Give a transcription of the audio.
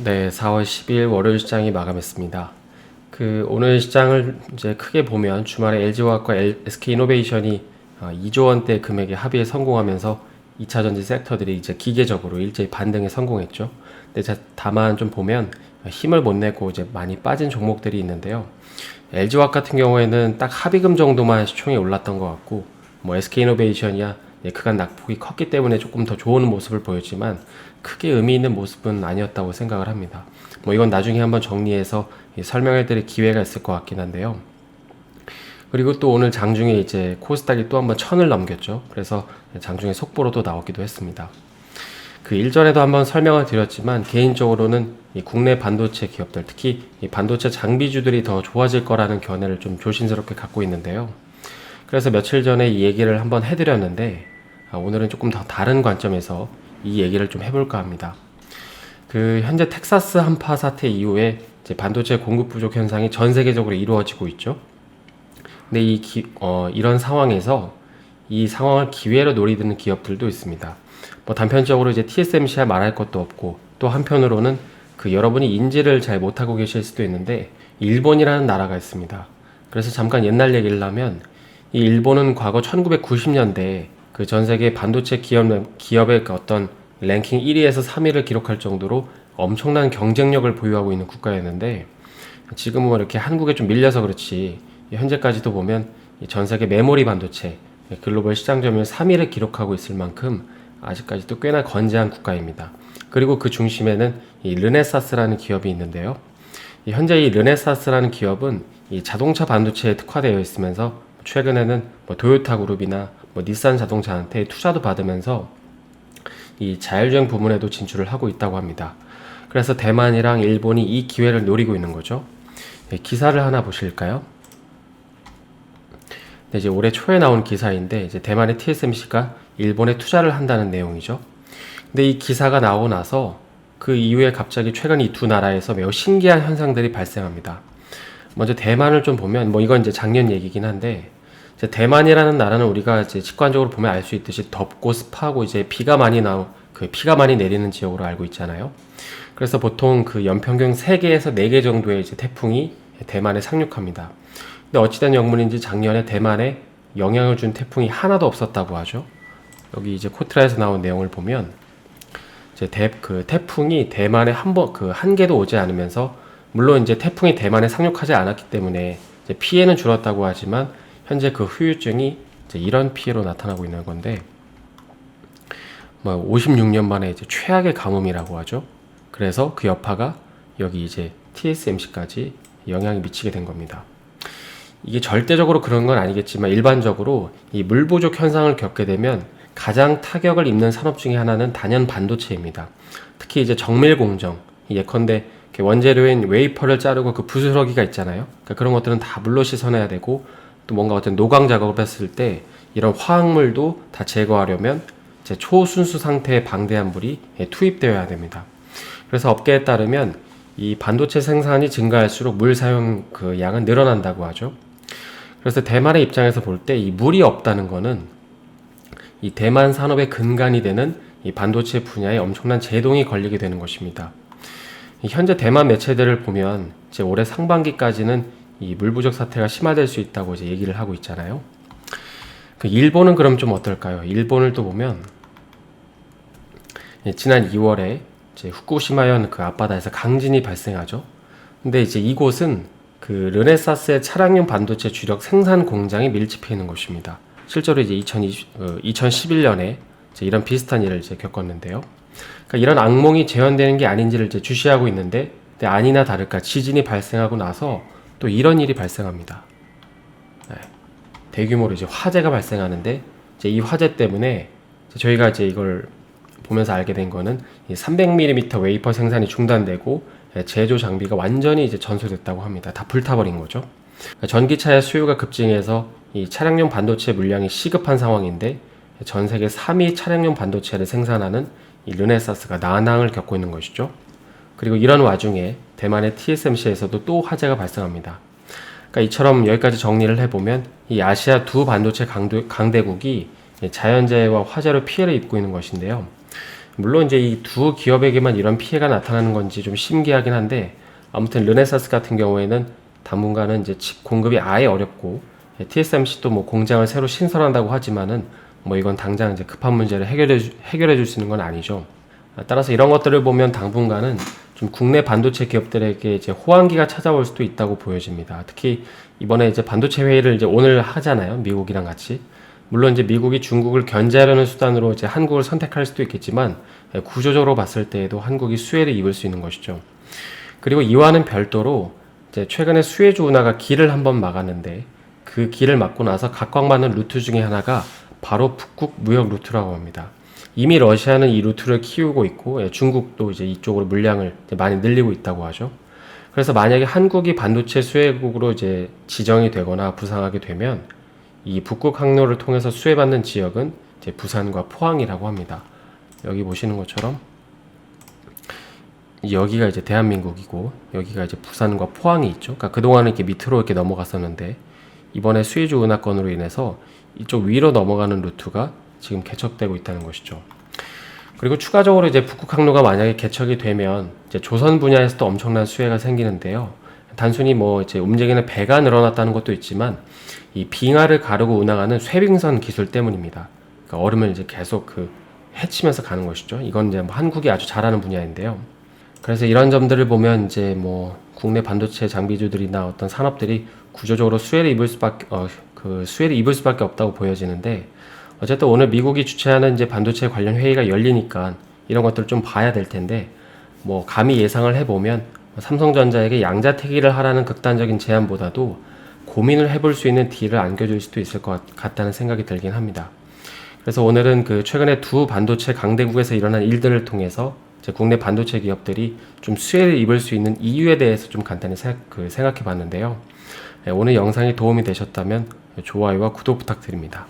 네, 4월 10일 월요일 시장이 마감했습니다. 오늘 시장을 이제 크게 보면 주말에 LG화학과 SK이노베이션이 2조 원대 금액의 합의에 성공하면서 2차 전지 섹터들이 이제 기계적으로 일제히 반등에 성공했죠. 근데 다만 좀 보면 힘을 못 내고 이제 많이 빠진 종목들이 있는데요. LG화학 같은 경우에는 딱 합의금 정도만 시총이 올랐던 것 같고, 뭐 SK이노베이션이야 그간 낙폭이 컸기 때문에 조금 더 좋은 모습을 보였지만 크게 의미 있는 모습은 아니었다고 생각을 합니다. 뭐 이건 나중에 한번 정리해서 설명해 드릴 기회가 있을 것 같긴 한데요. 그리고 또 오늘 장중에 이제 코스닥이 또 한번 1000을 넘겼죠. 그래서 장중에 속보로도 나오기도 했습니다. 일전에도 한번 설명을 드렸지만 개인적으로는 이 국내 반도체 기업들, 특히 이 반도체 장비주들이 더 좋아질 거라는 견해를 좀 조심스럽게 갖고 있는데요. 그래서 며칠 전에 이 얘기를 한번 해드렸는데 오늘은 조금 더 다른 관점에서 이 얘기를 좀 해볼까 합니다. 현재 텍사스 한파 사태 이후에 이제 반도체 공급 부족 현상이 전 세계적으로 이루어지고 있죠. 근데 이런 상황에서 이 상황을 기회로 노리는 기업들도 있습니다. 뭐 단편적으로 이제 TSMC야 말할 것도 없고, 또 한편으로는 여러분이 인지를 잘 못하고 계실 수도 있는데 일본이라는 나라가 있습니다. 그래서 잠깐 옛날 얘기를 하면 이 일본은 과거 1990년대에 전 세계 반도체 기업의 어떤 랭킹 1위에서 3위를 기록할 정도로 엄청난 경쟁력을 보유하고 있는 국가였는데, 지금은 뭐 이렇게 한국에 좀 밀려서 그렇지 현재까지도 보면 전 세계 메모리 반도체 글로벌 시장 점유율 3위를 기록하고 있을 만큼 아직까지도 꽤나 건재한 국가입니다. 그리고 그 중심에는 이 르네사스라는 기업이 있는데요. 현재 이 르네사스라는 기업은 이 자동차 반도체에 특화되어 있으면서 최근에는 뭐 도요타 그룹이나 뭐 닛산 자동차한테 투자도 받으면서 이 자율주행 부문에도 진출을 하고 있다고 합니다. 그래서 대만이랑 일본이 이 기회를 노리고 있는 거죠. 기사를 하나 보실까요? 이제 올해 초에 나온 기사인데 이제 대만의 TSMC가 일본에 투자를 한다는 내용이죠. 근데 이 기사가 나오고 나서 그 이후에 갑자기 최근 이 두 나라에서 매우 신기한 현상들이 발생합니다. 먼저 대만을 좀 보면, 뭐 이건 이제 작년 얘기긴 한데, 이제 대만이라는 나라는 우리가 이제 직관적으로 보면 알 수 있듯이 덥고 습하고 이제 비가 많이 내리는 지역으로 알고 있잖아요. 그래서 보통 연평균 3개에서 4개 정도의 이제 태풍이 대만에 상륙합니다. 근데 어찌된 영문인지 작년에 대만에 영향을 준 태풍이 하나도 없었다고 하죠. 여기 이제 코트라에서 나온 내용을 보면 이제 태풍이 대만에 한 개도 오지 않으면서, 물론 이제 태풍이 대만에 상륙하지 않았기 때문에 이제 피해는 줄었다고 하지만 현재 후유증이 이제 이런 피해로 나타나고 있는 건데, 뭐 56년 만에 이제 최악의 가뭄이라고 하죠. 그래서 그 여파가 여기 이제 TSMC까지 영향이 미치게 된 겁니다. 이게 절대적으로 그런 건 아니겠지만 일반적으로 이 물 부족 현상을 겪게 되면 가장 타격을 입는 산업 중에 하나는 단연 반도체입니다. 특히 이제 정밀 공정, 예컨대 원재료인 웨이퍼를 자르고 부스러기가 있잖아요. 그러니까 그런 것들은 다 물로 씻어내야 되고, 또 뭔가 어떤 노광 작업을 했을 때 이런 화학물도 다 제거하려면 이제 초순수 상태의 방대한 물이 투입되어야 됩니다. 그래서 업계에 따르면 이 반도체 생산이 증가할수록 물 사용 양은 늘어난다고 하죠. 그래서 대만의 입장에서 볼 때 이 물이 없다는 거는 이 대만 산업의 근간이 되는 이 반도체 분야에 엄청난 제동이 걸리게 되는 것입니다. 현재 대만 매체들을 보면 이제 올해 상반기까지는 이 물 부족 사태가 심화될 수 있다고 이제 얘기를 하고 있잖아요. 일본은 그럼 좀 어떨까요? 일본을 또 보면 지난 2월에 이제 후쿠시마현 앞바다에서 강진이 발생하죠. 근데 이제 이곳은 르네사스의 차량용 반도체 주력 생산 공장이 밀집해 있는 곳입니다. 실제로 이제 2011년에 이제 이런 비슷한 일을 이제 겪었는데요. 그러니까 이런 악몽이 재현되는 게 아닌지를 이제 주시하고 있는데, 아니나 다를까 지진이 발생하고 나서 또 이런 일이 발생합니다. 대규모로 이제 화재가 발생하는데, 이제 이 화재 때문에 저희가 이제 이걸 보면서 알게 된 거는 300mm 웨이퍼 생산이 중단되고 제조 장비가 완전히 이제 전소됐다고 합니다. 다 불타버린 거죠. 전기차의 수요가 급증해서 이 차량용 반도체 물량이 시급한 상황인데, 전 세계 3위 차량용 반도체를 생산하는 이 르네사스가 난항을 겪고 있는 것이죠. 그리고 이런 와중에 대만의 TSMC에서도 또 화재가 발생합니다. 그러니까 이처럼 여기까지 정리를 해보면 이 아시아 두 반도체 강대국이 자연재해와 화재로 피해를 입고 있는 것인데요. 물론 이제 이 두 기업에게만 이런 피해가 나타나는 건지 좀 신기하긴 한데, 아무튼 르네사스 같은 경우에는 당분간은 이제 칩 공급이 아예 어렵고, TSMC도 뭐 공장을 새로 신설한다고 하지만은 뭐 이건 당장 이제 급한 문제를 해결해 줄 수 있는 건 아니죠. 따라서 이런 것들을 보면 당분간은 좀 국내 반도체 기업들에게 이제 호황기가 찾아올 수도 있다고 보여집니다. 특히 이번에 이제 반도체 회의를 이제 오늘 하잖아요. 미국이랑 같이. 물론 이제 미국이 중국을 견제하려는 수단으로 이제 한국을 선택할 수도 있겠지만, 구조적으로 봤을 때에도 한국이 수혜를 입을 수 있는 것이죠. 그리고 이와는 별도로 이제 최근에 수에즈 운하가 길을 한번 막았는데, 그 길을 막고 나서 각광받는 루트 중에 하나가 바로 북극 무역 루트라고 합니다. 이미 러시아는 이 루트를 키우고 있고, 중국도 이제 이쪽으로 물량을 이제 많이 늘리고 있다고 하죠. 그래서 만약에 한국이 반도체 수혜국으로 이제 지정이 되거나 부상하게 되면 이 북극 항로를 통해서 수혜받는 지역은 이제 부산과 포항이라고 합니다. 여기 보시는 것처럼 여기가 이제 대한민국이고 여기가 이제 부산과 포항이 있죠. 그러니까 그동안은 이렇게 밑으로 이렇게 넘어갔었는데 이번에 수에즈 운하건으로 인해서 이쪽 위로 넘어가는 루트가 지금 개척되고 있다는 것이죠. 그리고 추가적으로 이제 북극 항로가 만약에 개척이 되면 이제 조선 분야에서도 엄청난 수혜가 생기는데요. 단순히 뭐 이제 움직이는 배가 늘어났다는 것도 있지만 이 빙하를 가르고 운항하는 쇄빙선 기술 때문입니다. 그러니까 얼음을 이제 계속 헤치면서 가는 것이죠. 이건 이제 뭐 한국이 아주 잘하는 분야인데요. 그래서 이런 점들을 보면 이제 뭐 국내 반도체 장비주들이나 어떤 산업들이 구조적으로 수혜를 입을 수밖에 없다고 보여지는데, 어쨌든 오늘 미국이 주최하는 이제 반도체 관련 회의가 열리니까 이런 것들을 좀 봐야 될 텐데, 뭐 감히 예상을 해보면 삼성전자에게 양자택일을 하라는 극단적인 제안보다도 고민을 해볼 수 있는 딜을 안겨줄 수도 있을 것 같다는 생각이 들긴 합니다. 그래서 오늘은 최근에 두 반도체 강대국에서 일어난 일들을 통해서 이제 국내 반도체 기업들이 좀 수혜를 입을 수 있는 이유에 대해서 좀 간단히 생각해 봤는데요. 오늘 영상이 도움이 되셨다면 좋아요와 구독 부탁드립니다.